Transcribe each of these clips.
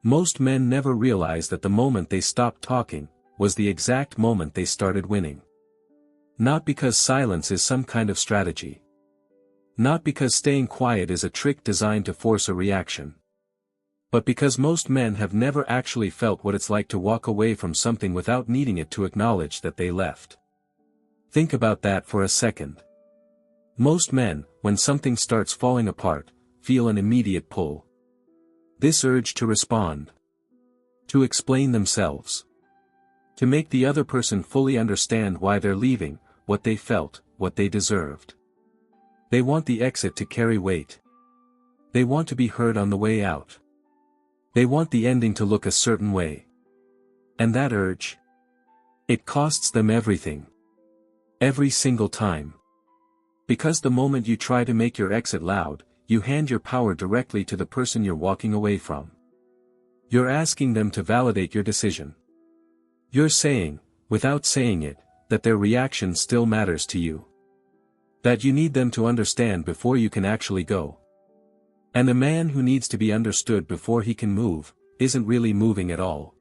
Most men never realize that the moment they stopped talking was the exact moment they started winning. Not because silence is some kind of strategy. Not because staying quiet is a trick designed to force a reaction. But because most men have never actually felt what it's like to walk away from something without needing it to acknowledge that they left. Think about that for a second. Most men, when something starts falling apart, feel an immediate pull. This urge to respond. To explain themselves. To make the other person fully understand why they're leaving, what they felt, what they deserved. They want the exit to carry weight. They want to be heard on the way out. They want the ending to look a certain way. And that urge? It costs them everything. Every single time. Because the moment you try to make your exit loud, you hand your power directly to the person you're walking away from. You're asking them to validate your decision. You're saying, without saying it, that their reaction still matters to you. That you need them to understand before you can actually go. And a man who needs to be understood before he can move, isn't really moving at all.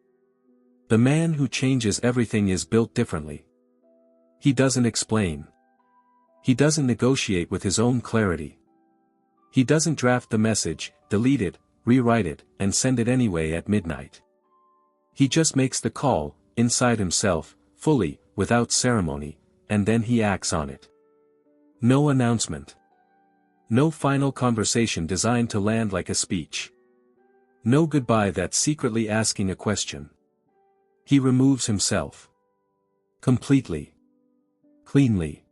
The man who changes everything is built differently. He doesn't explain. He doesn't negotiate with his own clarity. He doesn't draft the message, delete it, rewrite it, and send it anyway at midnight. He just makes the call, inside himself, fully, without ceremony, and then he acts on it. No announcement. No final conversation designed to land like a speech. No goodbye that's secretly asking a question. He removes himself. Completely. Cleanly.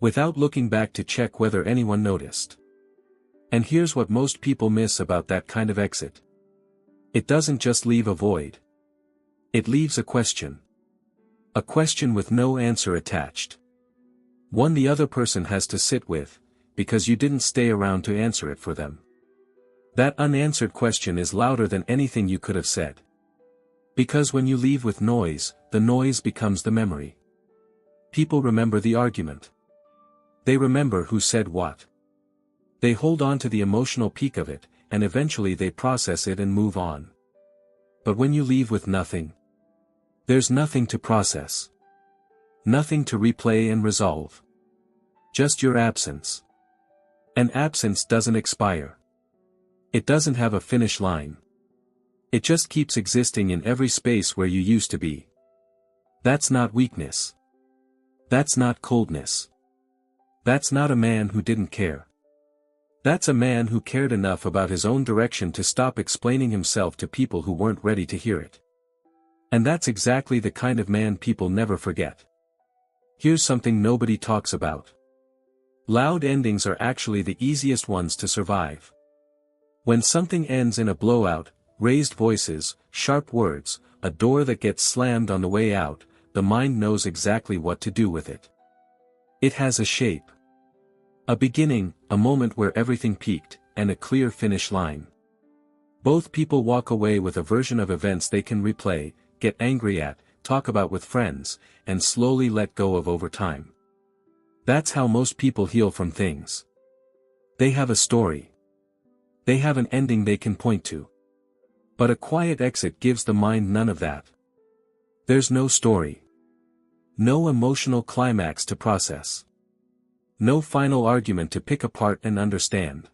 Without looking back to check whether anyone noticed. And here's what most people miss about that kind of exit. It doesn't just leave a void. It leaves a question. A question with no answer attached. One the other person has to sit with, because you didn't stay around to answer it for them. That unanswered question is louder than anything you could have said. Because when you leave with noise, the noise becomes the memory. People remember the argument. They remember who said what. They hold on to the emotional peak of it, and eventually they process it and move on. But when you leave with nothing, there's nothing to process. Nothing to replay and resolve. Just your absence. And absence doesn't expire. It doesn't have a finish line. It just keeps existing in every space where you used to be. That's not weakness. That's not coldness. That's not a man who didn't care. That's a man who cared enough about his own direction to stop explaining himself to people who weren't ready to hear it. And that's exactly the kind of man people never forget. Here's something nobody talks about. Loud endings are actually the easiest ones to survive. When something ends in a blowout, raised voices, sharp words, a door that gets slammed on the way out, the mind knows exactly what to do with it. It has a shape. A beginning, a moment where everything peaked, and a clear finish line. Both people walk away with a version of events they can replay, get angry at, talk about with friends, and slowly let go of over time. That's how most people heal from things. They have a story. They have an ending they can point to. But a quiet exit gives the mind none of that. There's no story. No emotional climax to process. No final argument to pick apart and understand.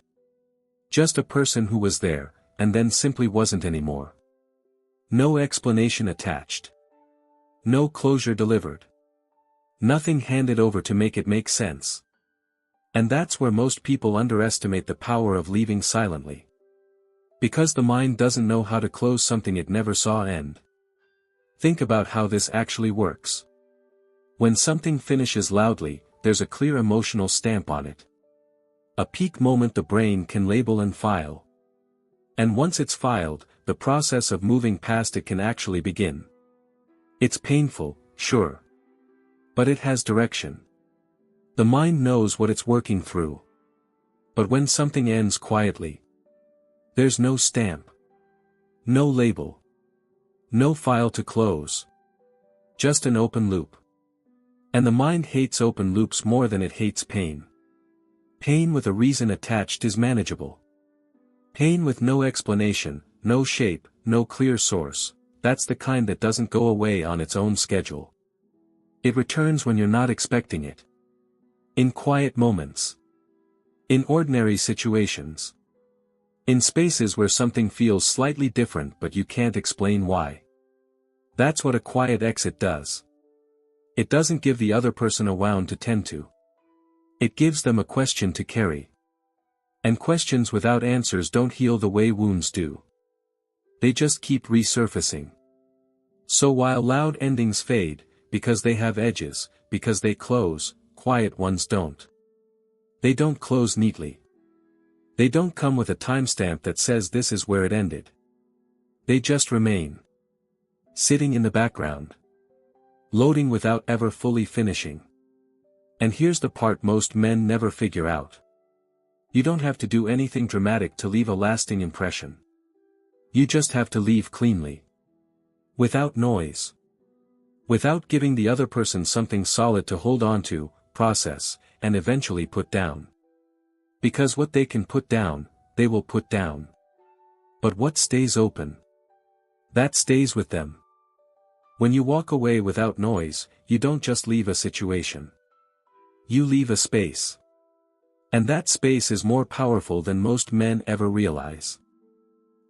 Just a person who was there, and then simply wasn't anymore. No explanation attached. No closure delivered. Nothing handed over to make it make sense. And that's where most people underestimate the power of leaving silently. Because the mind doesn't know how to close something it never saw end. Think about how this actually works. When something finishes loudly, there's a clear emotional stamp on it. A peak moment the brain can label and file. And once it's filed, the process of moving past it can actually begin. It's painful, sure. But it has direction. The mind knows what it's working through. But when something ends quietly, there's no stamp. No label. No file to close. Just an open loop. And the mind hates open loops more than it hates pain. Pain with a reason attached is manageable. Pain with no explanation, no shape, no clear source. That's the kind that doesn't go away on its own schedule. It returns when you're not expecting it. In quiet moments. In ordinary situations. In spaces where something feels slightly different but you can't explain why. That's what a quiet exit does. It doesn't give the other person a wound to tend to. It gives them a question to carry. And questions without answers don't heal the way wounds do. They just keep resurfacing. So while loud endings fade, because they have edges, because they close, quiet ones don't. They don't close neatly. They don't come with a timestamp that says this is where it ended. They just remain. Sitting in the background. Loading without ever fully finishing. And here's the part most men never figure out. You don't have to do anything dramatic to leave a lasting impression. You just have to leave cleanly. Without noise. Without giving the other person something solid to hold on to, process, and eventually put down. Because what they can put down, they will put down. But what stays open? That stays with them. When you walk away without noise, you don't just leave a situation. You leave a space. And that space is more powerful than most men ever realize.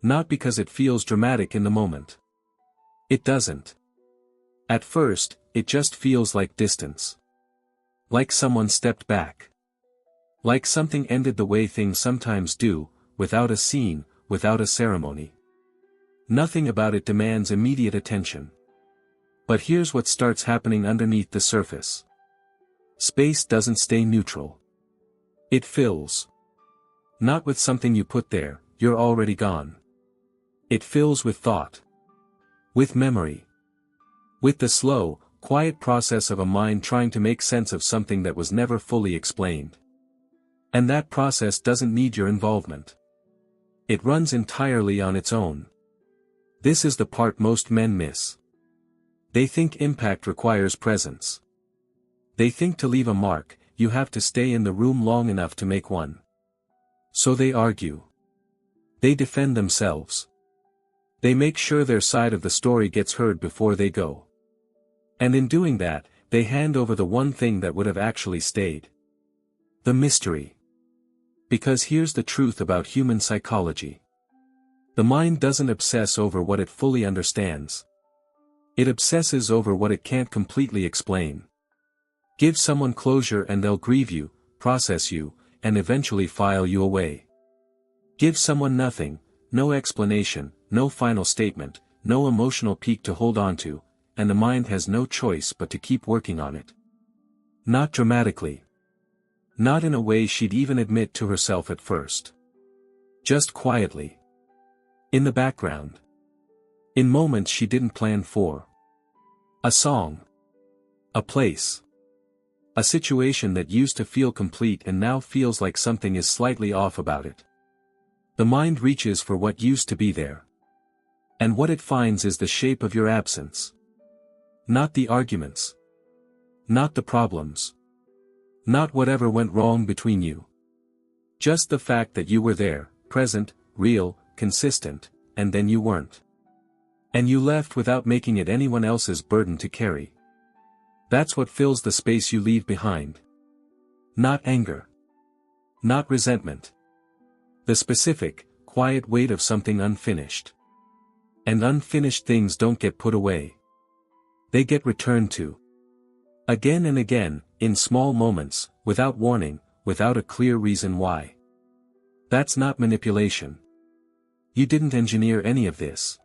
Not because it feels dramatic in the moment. It doesn't. At first, it just feels like distance. Like someone stepped back. Like something ended the way things sometimes do, without a scene, without a ceremony. Nothing about it demands immediate attention. But here's what starts happening underneath the surface. Space doesn't stay neutral. It fills. Not with something you put there, you're already gone. It fills with thought. With memory. With the slow, quiet process of a mind trying to make sense of something that was never fully explained. And that process doesn't need your involvement. It runs entirely on its own. This is the part most men miss. They think impact requires presence. They think to leave a mark, you have to stay in the room long enough to make one. So they argue. They defend themselves. They make sure their side of the story gets heard before they go. And in doing that, they hand over the one thing that would have actually stayed. The mystery. Because here's the truth about human psychology. The mind doesn't obsess over what it fully understands. It obsesses over what it can't completely explain. Give someone closure and they'll grieve you, process you, and eventually file you away. Give someone nothing, no explanation, no final statement, no emotional peak to hold on to, and the mind has no choice but to keep working on it. Not dramatically. Not in a way she'd even admit to herself at first. Just quietly. In the background. In moments she didn't plan for. A song. A place. A situation that used to feel complete and now feels like something is slightly off about it. The mind reaches for what used to be there. And what it finds is the shape of your absence. Not the arguments. Not the problems. Not whatever went wrong between you. Just the fact that you were there, present, real, consistent, and then you weren't. And you left without making it anyone else's burden to carry. That's what fills the space you leave behind. Not anger. Not resentment. The specific, quiet weight of something unfinished. And unfinished things don't get put away. They get returned to. Again and again, in small moments, without warning, without a clear reason why. That's not manipulation. You didn't engineer any of this.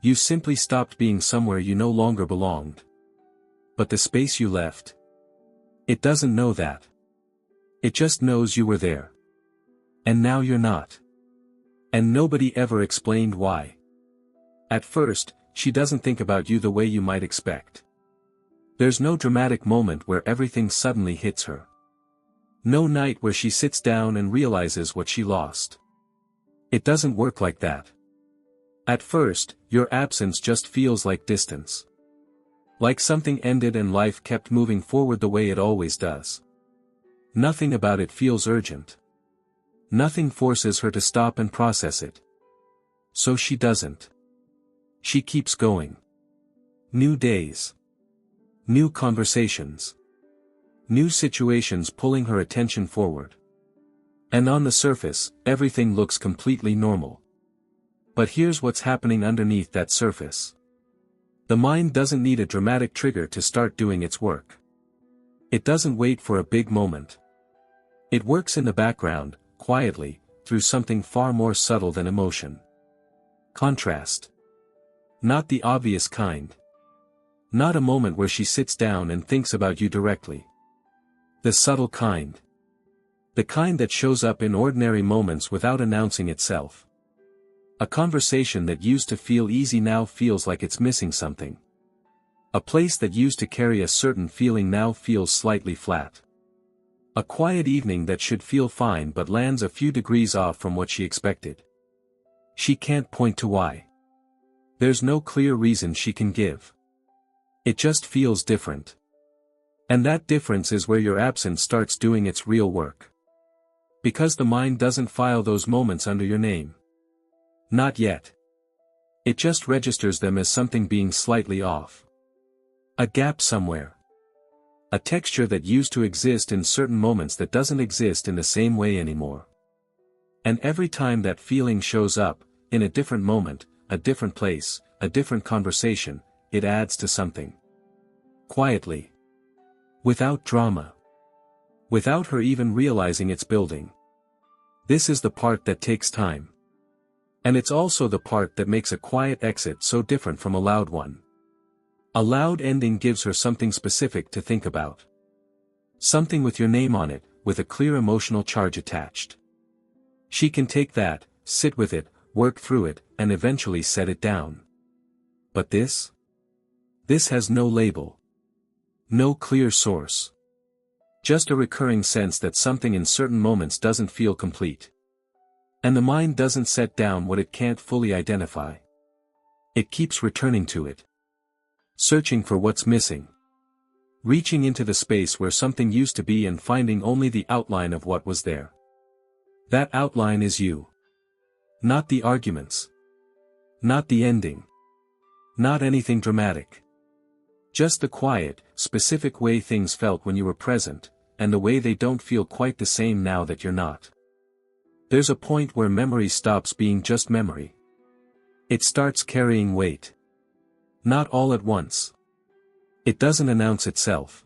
You simply stopped being somewhere you no longer belonged. But the space you left. It doesn't know that. It just knows you were there. And now you're not. And nobody ever explained why. At first, she doesn't think about you the way you might expect. There's no dramatic moment where everything suddenly hits her. No night where she sits down and realizes what she lost. It doesn't work like that. At first, your absence just feels like distance. Like something ended and life kept moving forward the way it always does. Nothing about it feels urgent. Nothing forces her to stop and process it. So she doesn't. She keeps going. New days. New conversations. New situations pulling her attention forward. And on the surface, everything looks completely normal. But here's what's happening underneath that surface. The mind doesn't need a dramatic trigger to start doing its work. It doesn't wait for a big moment. It works in the background, quietly, through something far more subtle than emotion. Contrast. Not the obvious kind. Not a moment where she sits down and thinks about you directly. The subtle kind. The kind that shows up in ordinary moments without announcing itself. A conversation that used to feel easy now feels like it's missing something. A place that used to carry a certain feeling now feels slightly flat. A quiet evening that should feel fine but lands a few degrees off from what she expected. She can't point to why. There's no clear reason she can give. It just feels different. And that difference is where your absence starts doing its real work. Because the mind doesn't file those moments under your name. Not yet. It just registers them as something being slightly off. A gap somewhere. A texture that used to exist in certain moments that doesn't exist in the same way anymore. And every time that feeling shows up, in a different moment, a different place, a different conversation, it adds to something. Quietly. Without drama. Without her even realizing it's building. This is the part that takes time. And it's also the part that makes a quiet exit so different from a loud one. A loud ending gives her something specific to think about. Something with your name on it, with a clear emotional charge attached. She can take that, sit with it, work through it, and eventually set it down. But this? This has no label. No clear source. Just a recurring sense that something in certain moments doesn't feel complete. And the mind doesn't set down what it can't fully identify. It keeps returning to it. Searching for what's missing. Reaching into the space where something used to be and finding only the outline of what was there. That outline is you. Not the arguments. Not the ending. Not anything dramatic. Just the quiet, specific way things felt when you were present, and the way they don't feel quite the same now that you're not. There's a point where memory stops being just memory. It starts carrying weight. Not all at once. It doesn't announce itself.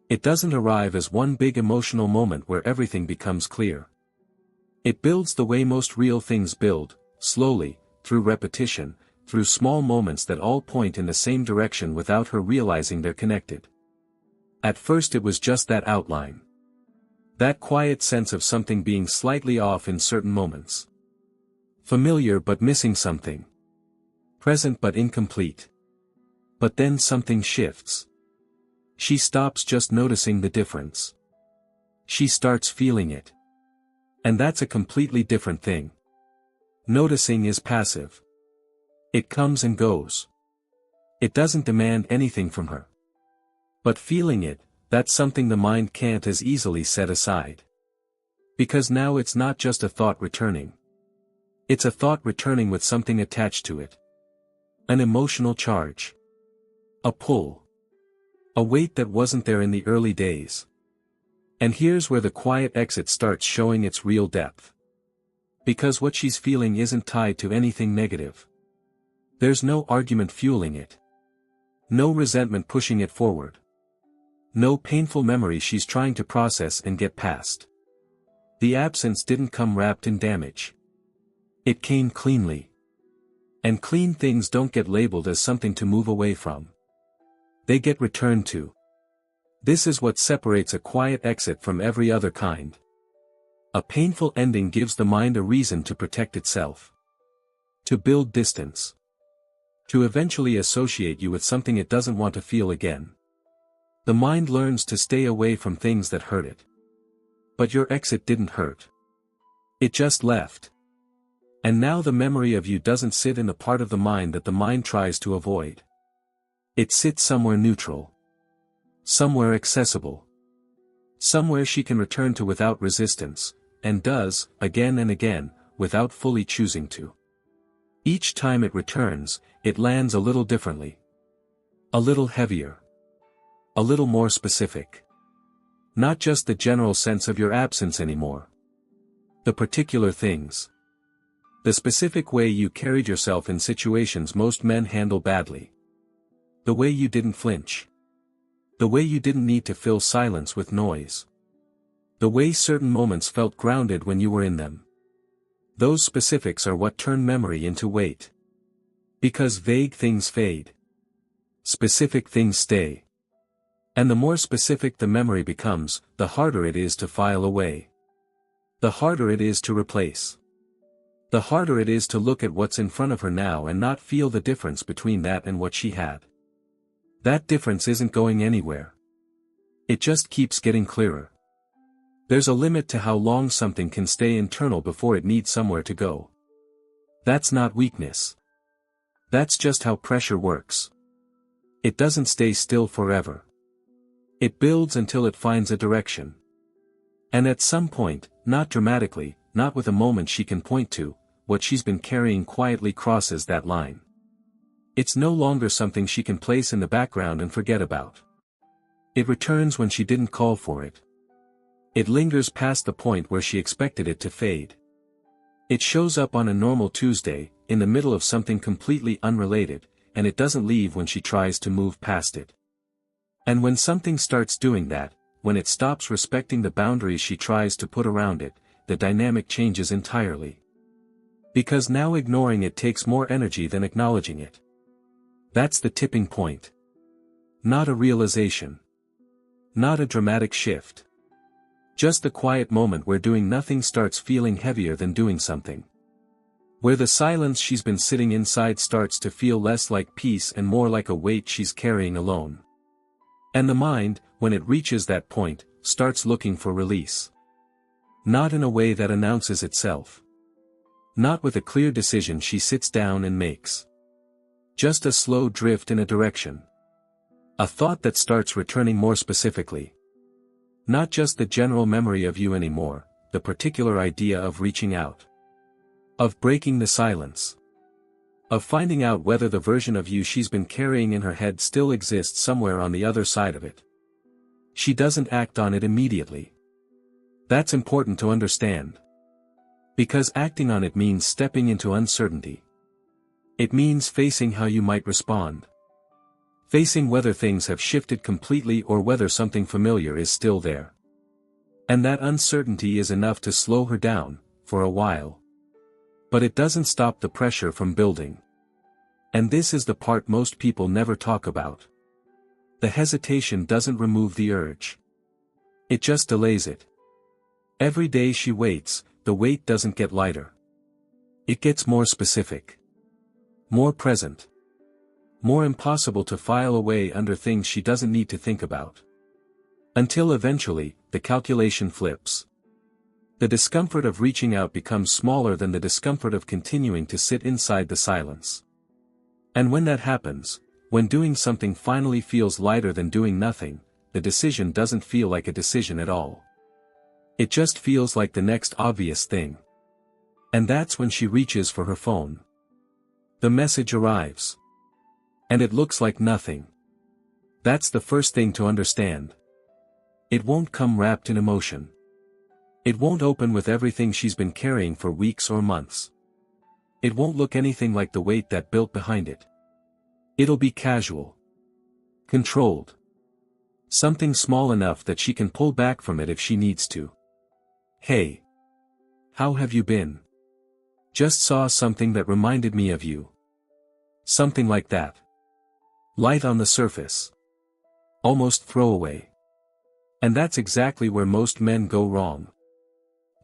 It doesn't arrive as one big emotional moment where everything becomes clear. It builds the way most real things build, slowly, through repetition, through small moments that all point in the same direction without her realizing they're connected. At first it was just that outline. That quiet sense of something being slightly off in certain moments. Familiar but missing something. Present but incomplete. But then something shifts. She stops just noticing the difference. She starts feeling it. And that's a completely different thing. Noticing is passive. It comes and goes. It doesn't demand anything from her. But feeling it, that's something the mind can't as easily set aside. Because now it's not just a thought returning. It's a thought returning with something attached to it. An emotional charge. A pull. A weight that wasn't there in the early days. And here's where the quiet exit starts showing its real depth. Because what she's feeling isn't tied to anything negative. There's no argument fueling it. No resentment pushing it forward. No painful memory she's trying to process and get past. The absence didn't come wrapped in damage. It came cleanly. And clean things don't get labeled as something to move away from. They get returned to. This is what separates a quiet exit from every other kind. A painful ending gives the mind a reason to protect itself. To build distance. To eventually associate you with something it doesn't want to feel again. The mind learns to stay away from things that hurt it. But your exit didn't hurt. It just left. And now the memory of you doesn't sit in the part of the mind that the mind tries to avoid. It sits somewhere neutral. Somewhere accessible. Somewhere she can return to without resistance, and does, again and again, without fully choosing to. Each time it returns, it lands a little differently. A little heavier. A little more specific. Not just the general sense of your absence anymore. The particular things. The specific way you carried yourself in situations most men handle badly. The way you didn't flinch. The way you didn't need to fill silence with noise. The way certain moments felt grounded when you were in them. Those specifics are what turn memory into weight. Because vague things fade. Specific things stay. And the more specific the memory becomes, the harder it is to file away. The harder it is to replace. The harder it is to look at what's in front of her now and not feel the difference between that and what she had. That difference isn't going anywhere. It just keeps getting clearer. There's a limit to how long something can stay internal before it needs somewhere to go. That's not weakness. That's just how pressure works. It doesn't stay still forever. It builds until it finds a direction. And at some point, not dramatically, not with a moment she can point to, what she's been carrying quietly crosses that line. It's no longer something she can place in the background and forget about. It returns when she didn't call for it. It lingers past the point where she expected it to fade. It shows up on a normal Tuesday, in the middle of something completely unrelated, and it doesn't leave when she tries to move past it. And when something starts doing that, when it stops respecting the boundaries she tries to put around it, the dynamic changes entirely. Because now ignoring it takes more energy than acknowledging it. That's the tipping point. Not a realization. Not a dramatic shift. Just the quiet moment where doing nothing starts feeling heavier than doing something. Where the silence she's been sitting inside starts to feel less like peace and more like a weight she's carrying alone. And the mind, when it reaches that point, starts looking for release. Not in a way that announces itself. Not with a clear decision she sits down and makes. Just a slow drift in a direction. A thought that starts returning more specifically. Not just the general memory of you anymore, the particular idea of reaching out. Of breaking the silence. Of finding out whether the version of you she's been carrying in her head still exists somewhere on the other side of it. She doesn't act on it immediately. That's important to understand. Because acting on it means stepping into uncertainty. It means facing how you might respond. Facing whether things have shifted completely or whether something familiar is still there. And that uncertainty is enough to slow her down, for a while. But it doesn't stop the pressure from building. And this is the part most people never talk about. The hesitation doesn't remove the urge. It just delays it. Every day she waits, the weight doesn't get lighter. It gets more specific. More present. More impossible to file away under things she doesn't need to think about. Until eventually, the calculation flips. The discomfort of reaching out becomes smaller than the discomfort of continuing to sit inside the silence. And when that happens, when doing something finally feels lighter than doing nothing, the decision doesn't feel like a decision at all. It just feels like the next obvious thing. And that's when she reaches for her phone. The message arrives. And it looks like nothing. That's the first thing to understand. It won't come wrapped in emotion. It won't open with everything she's been carrying for weeks or months. It won't look anything like the weight that built behind it. It'll be casual. Controlled. Something small enough that she can pull back from it if she needs to. Hey. How have you been? Just saw something that reminded me of you. Something like that. Light on the surface. Almost throwaway. And that's exactly where most men go wrong.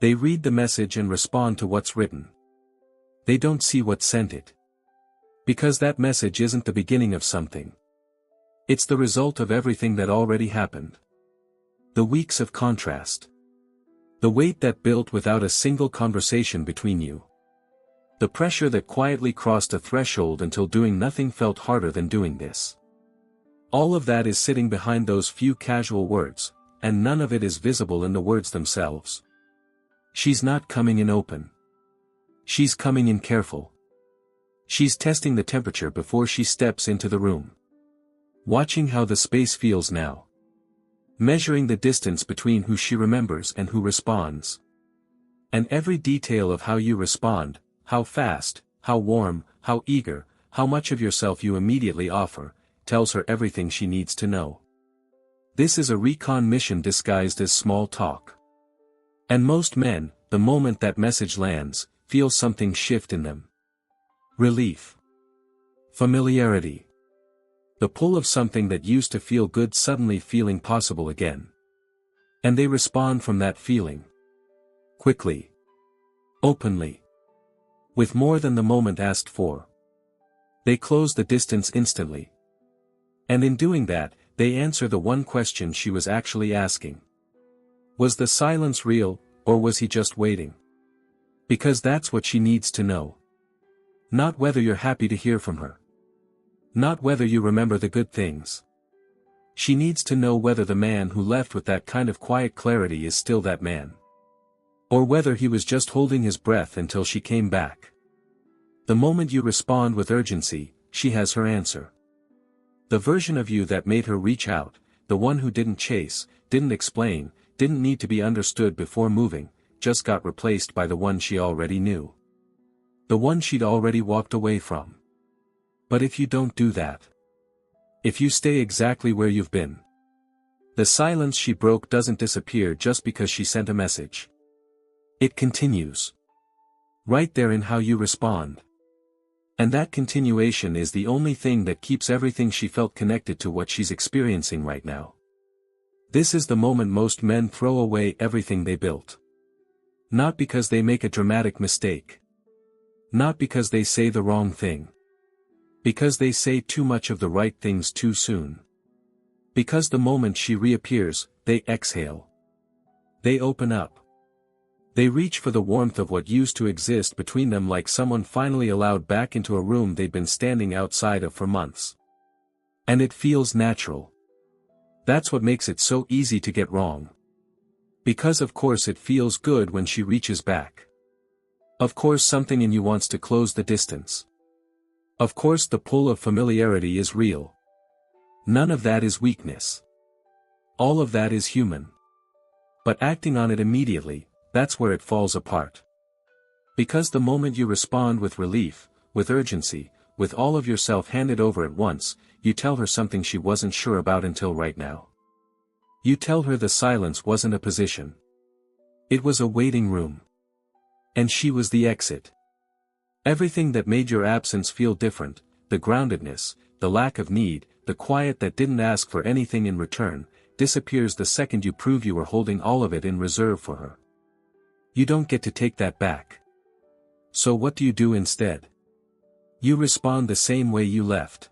They read the message and respond to what's written. They don't see what sent it. Because that message isn't the beginning of something. It's the result of everything that already happened. The weeks of contrast. The weight that built without a single conversation between you. The pressure that quietly crossed a threshold until doing nothing felt harder than doing this. All of that is sitting behind those few casual words, and none of it is visible in the words themselves. She's not coming in open. She's coming in careful. She's testing the temperature before she steps into the room. Watching how the space feels now. Measuring the distance between who she remembers and who responds. And every detail of how you respond, how fast, how warm, how eager, how much of yourself you immediately offer, tells her everything she needs to know. This is a recon mission disguised as small talk. And most men, the moment that message lands, feel something shift in them. Relief. Familiarity. The pull of something that used to feel good suddenly feeling possible again. And they respond from that feeling. Quickly. Openly. With more than the moment asked for. They close the distance instantly. And in doing that, they answer the one question she was actually asking. Was the silence real, or was he just waiting? Because that's what she needs to know. Not whether you're happy to hear from her. Not whether you remember the good things. She needs to know whether the man who left with that kind of quiet clarity is still that man. Or whether he was just holding his breath until she came back. The moment you respond with urgency, she has her answer. The version of you that made her reach out, the one who didn't chase, didn't explain, didn't need to be understood before moving, just got replaced by the one she already knew. The one she'd already walked away from. But if you don't do that, if you stay exactly where you've been, the silence she broke doesn't disappear just because she sent a message. It continues. Right there in how you respond. And that continuation is the only thing that keeps everything she felt connected to what she's experiencing right now. This is the moment most men throw away everything they built. Not because they make a dramatic mistake. Not because they say the wrong thing. Because they say too much of the right things too soon. Because the moment she reappears, they exhale. They open up. They reach for the warmth of what used to exist between them, like someone finally allowed back into a room they'd been standing outside of for months. And it feels natural. That's what makes it so easy to get wrong. Because of course it feels good when she reaches back. Of course something in you wants to close the distance. Of course the pull of familiarity is real. None of that is weakness. All of that is human. But acting on it immediately, that's where it falls apart. Because the moment you respond with relief, with urgency, with all of yourself handed over at once, you tell her something she wasn't sure about until right now. You tell her the silence wasn't a position. It was a waiting room. And she was the exit. Everything that made your absence feel different, the groundedness, the lack of need, the quiet that didn't ask for anything in return, disappears the second you prove you were holding all of it in reserve for her. You don't get to take that back. So what do you do instead? You respond the same way you left.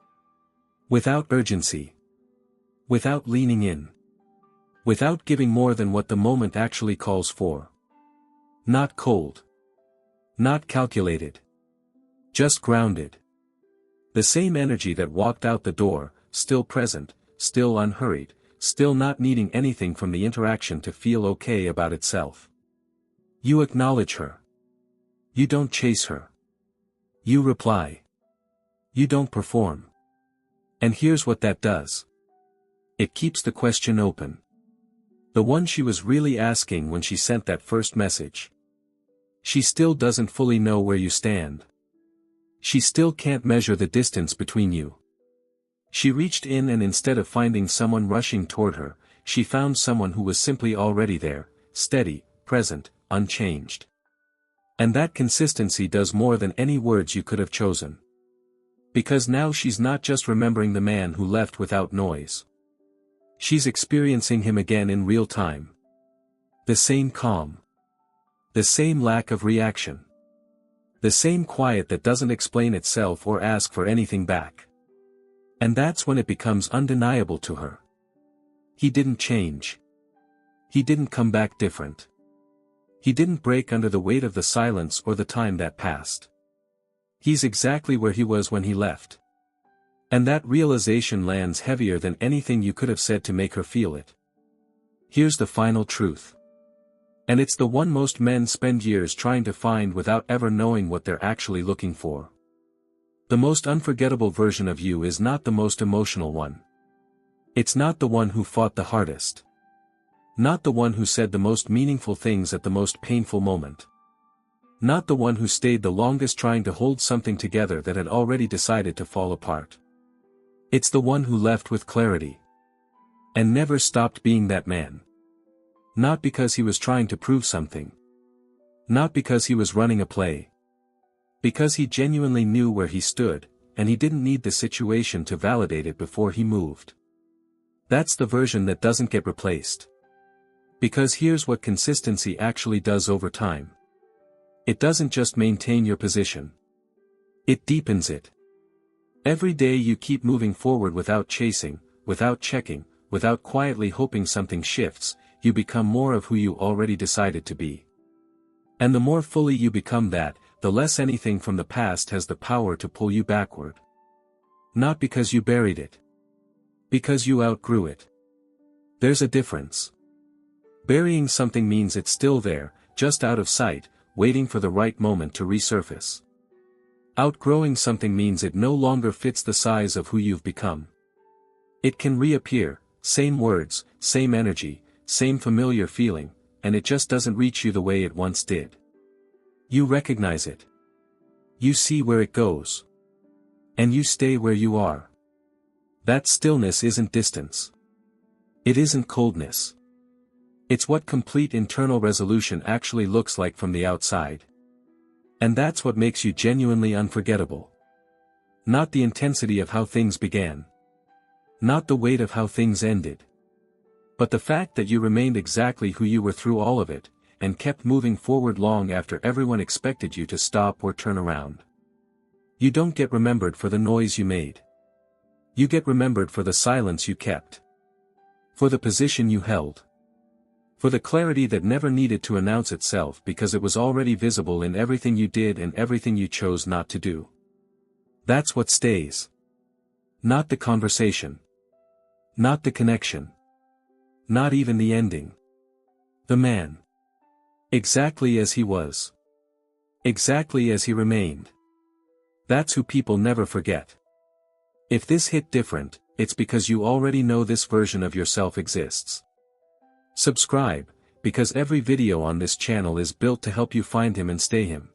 Without urgency. Without leaning in. Without giving more than what the moment actually calls for. Not cold. Not calculated. Just grounded. The same energy that walked out the door, still present, still unhurried, still not needing anything from the interaction to feel okay about itself. You acknowledge her. You don't chase her. You reply. You don't perform. And here's what that does. It keeps the question open. The one she was really asking when she sent that first message. She still doesn't fully know where you stand. She still can't measure the distance between you. She reached in, and instead of finding someone rushing toward her, she found someone who was simply already there, steady, present, unchanged. And that consistency does more than any words you could have chosen. Because now she's not just remembering the man who left without noise. She's experiencing him again in real time. The same calm. The same lack of reaction. The same quiet that doesn't explain itself or ask for anything back. And that's when it becomes undeniable to her. He didn't change. He didn't come back different. He didn't break under the weight of the silence or the time that passed. He's exactly where he was when he left. And that realization lands heavier than anything you could have said to make her feel it. Here's the final truth. And it's the one most men spend years trying to find without ever knowing what they're actually looking for. The most unforgettable version of you is not the most emotional one. It's not the one who fought the hardest. Not the one who said the most meaningful things at the most painful moment. Not the one who stayed the longest trying to hold something together that had already decided to fall apart. It's the one who left with clarity. And never stopped being that man. Not because he was trying to prove something. Not because he was running a play. Because he genuinely knew where he stood, and he didn't need the situation to validate it before he moved. That's the version that doesn't get replaced. Because here's what consistency actually does over time. It doesn't just maintain your position. It deepens it. Every day you keep moving forward without chasing, without checking, without quietly hoping something shifts, you become more of who you already decided to be. And the more fully you become that, the less anything from the past has the power to pull you backward. Not because you buried it. Because you outgrew it. There's a difference. Burying something means it's still there, just out of sight, waiting for the right moment to resurface. Outgrowing something means it no longer fits the size of who you've become. It can reappear, same words, same energy, same familiar feeling, and it just doesn't reach you the way it once did. You recognize it. You see where it goes. And you stay where you are. That stillness isn't distance. It isn't coldness. It's what complete internal resolution actually looks like from the outside. And that's what makes you genuinely unforgettable. Not the intensity of how things began. Not the weight of how things ended. But the fact that you remained exactly who you were through all of it, and kept moving forward long after everyone expected you to stop or turn around. You don't get remembered for the noise you made. You get remembered for the silence you kept. For the position you held. For the clarity that never needed to announce itself because it was already visible in everything you did and everything you chose not to do. That's what stays. Not the conversation. Not the connection. Not even the ending. The man. Exactly as he was. Exactly as he remained. That's who people never forget. If this hit different, it's because you already know this version of yourself exists. Subscribe, because every video on this channel is built to help you find him and stay him.